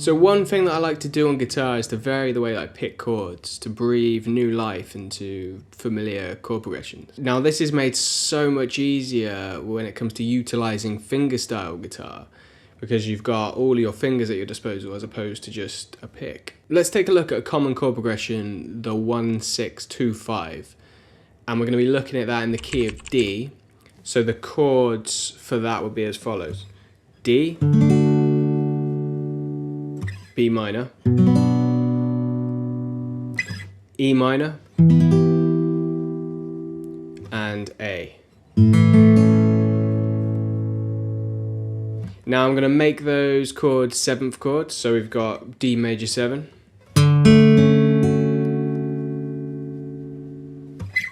So one thing that I like to do on guitar is to vary the way that I pick chords, to breathe new life into familiar chord progressions. Now this is made so much easier when it comes to utilising fingerstyle guitar, because you've got all your fingers at your disposal as opposed to just a pick. Let's take a look at a common chord progression, the 1-6-2-5, and we're going to be looking at that in the key of D. So the chords for that would be as follows: D, B minor, E minor, and A. Now I'm going to make those chords 7th chords, so we've got D major 7,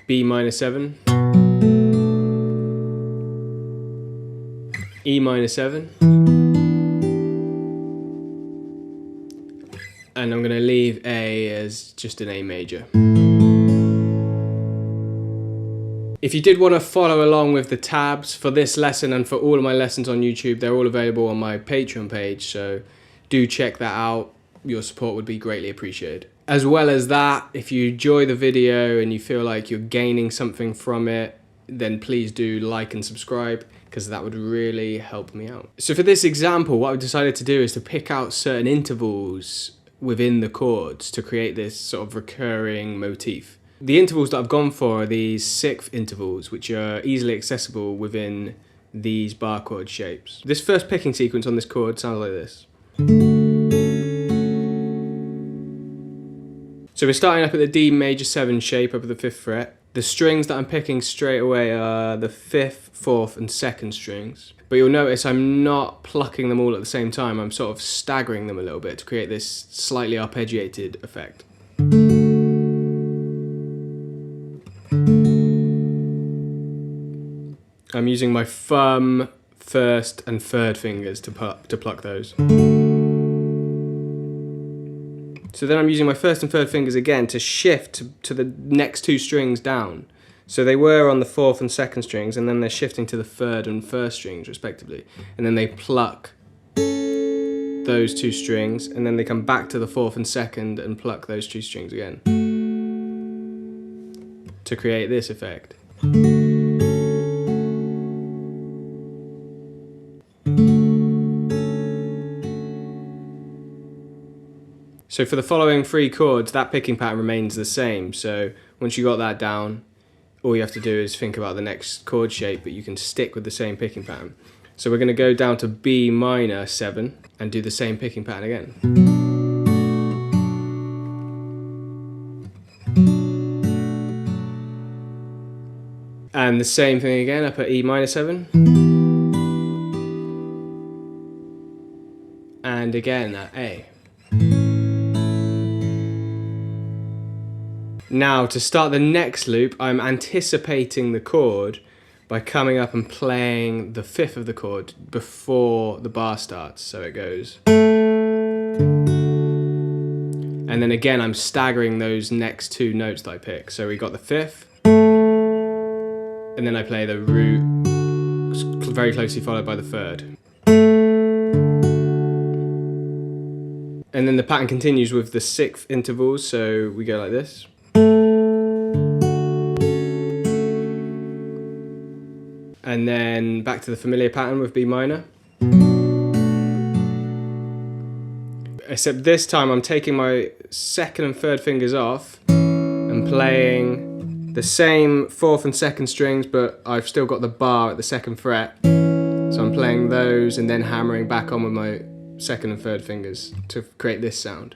B minor 7, E minor 7, and I'm going to leave A as just an A major. If you did want to follow along with the tabs for this lesson and for all of my lessons on YouTube, they're all available on my Patreon page, so do check that out. Your support would be greatly appreciated. As well as that, if you enjoy the video and you feel like you're gaining something from it, then please do like and subscribe, because that would really help me out. So for this example, what I've decided to do is to pick out certain intervals within the chords to create this sort of recurring motif. The intervals that I've gone for are these 6th intervals, which are easily accessible within these bar chord shapes. This first picking sequence on this chord sounds like this. So we're starting up at the D major 7 shape up at the 5th fret. The strings that I'm picking straight away are the 5th, 4th and 2nd strings. But you'll notice I'm not plucking them all at the same time, I'm sort of staggering them a little bit to create this slightly arpeggiated effect. I'm using my thumb, 1st and 3rd fingers to pluck those. So then I'm using my 1st and 3rd fingers again to shift to the next 2 strings down. So they were on the 4th and 2nd strings, and then they're shifting to the 3rd and 1st strings respectively. And then they pluck those 2 strings, and then they come back to the 4th and 2nd and pluck those 2 strings again to create this effect. So for the following 3 chords, that picking pattern remains the same. So once you got that down, all you have to do is think about the next chord shape, but you can stick with the same picking pattern. So we're going to go down to B minor 7 and do the same picking pattern again. And the same thing again up at E minor 7. And again at A. Now, to start the next loop, I'm anticipating the chord by coming up and playing the 5th of the chord before the bar starts. So it goes. And then again, I'm staggering those next 2 notes that I pick. So we got the 5th, and then I play the root, very closely followed by the 3rd. And then the pattern continues with the 6th intervals, so we go like this. And then back to the familiar pattern with B minor. Except this time I'm taking my 2nd and 3rd fingers off and playing the same 4th and 2nd strings, but I've still got the bar at the 2nd fret. So I'm playing those and then hammering back on with my 2nd and 3rd fingers to create this sound.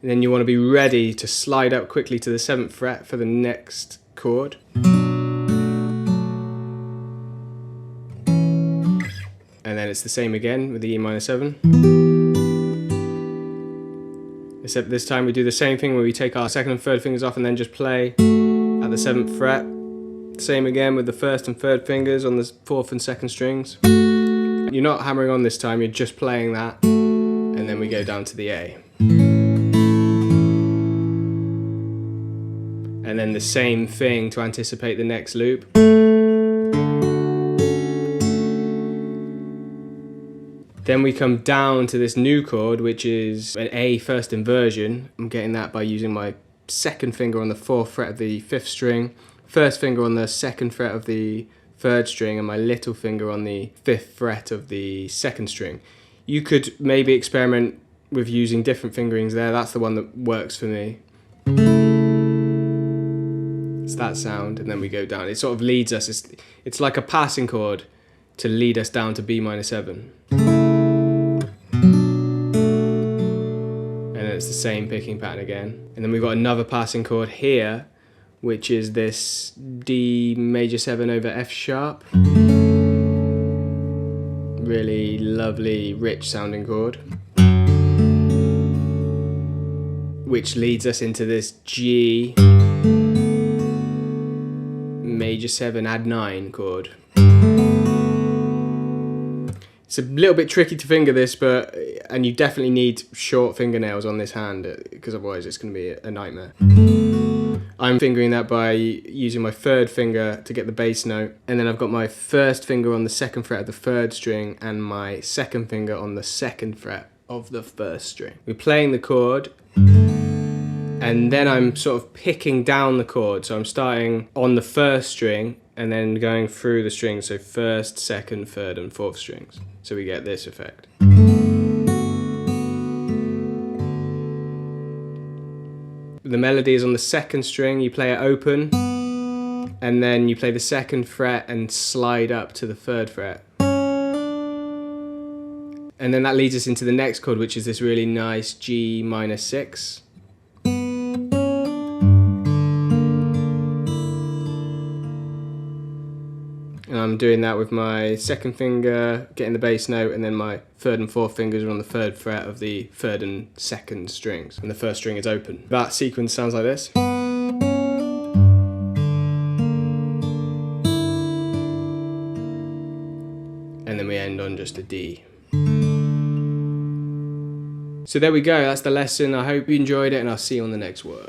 And then you want to be ready to slide up quickly to the 7th fret for the next chord. And then it's the same again with the E minor 7. Except this time we do the same thing where we take our 2nd and 3rd fingers off and then just play at the 7th fret. Same again with the 1st and 3rd fingers on the 4th and 2nd strings. You're not hammering on this time, you're just playing that. And then we go down to the A. And then the same thing to anticipate the next loop. Then we come down to this new chord, which is an A first inversion. I'm getting that by using my 2nd finger on the 4th fret of the 5th string, 1st finger on the 2nd fret of the 3rd string, and my little finger on the 5th fret of the 2nd string. You could maybe experiment with using different fingerings there. That's the one that works for me. It's that sound, and then we go down. It sort of leads us. It's like a passing chord to lead us down to B minor 7. And then it's the same picking pattern again. And then we've got another passing chord here, which is this D major 7 over F sharp. Really lovely, rich sounding chord. Which leads us into this G major 7 add 9 chord. It's a little bit tricky to finger this, and you definitely need short fingernails on this hand because otherwise it's going to be a nightmare. I'm fingering that by using my 3rd finger to get the bass note, and then I've got my 1st finger on the 2nd fret of the 3rd string and my 2nd finger on the 2nd fret of the 1st string. We're playing the chord, and then I'm sort of picking down the chord. So I'm starting on the 1st string and then going through the strings, so 1st, 2nd, 3rd and 4th strings. So we get this effect. The melody is on the 2nd string, you play it open, and then you play the 2nd fret and slide up to the 3rd fret. And then that leads us into the next chord, which is this really nice G minor 6. And I'm doing that with my 2nd finger, getting the bass note, and then my 3rd and 4th fingers are on the 3rd fret of the 3rd and 2nd strings. And the 1st string is open. That sequence sounds like this. And then we end on just a D. So there we go, that's the lesson. I hope you enjoyed it, and I'll see you on the next one.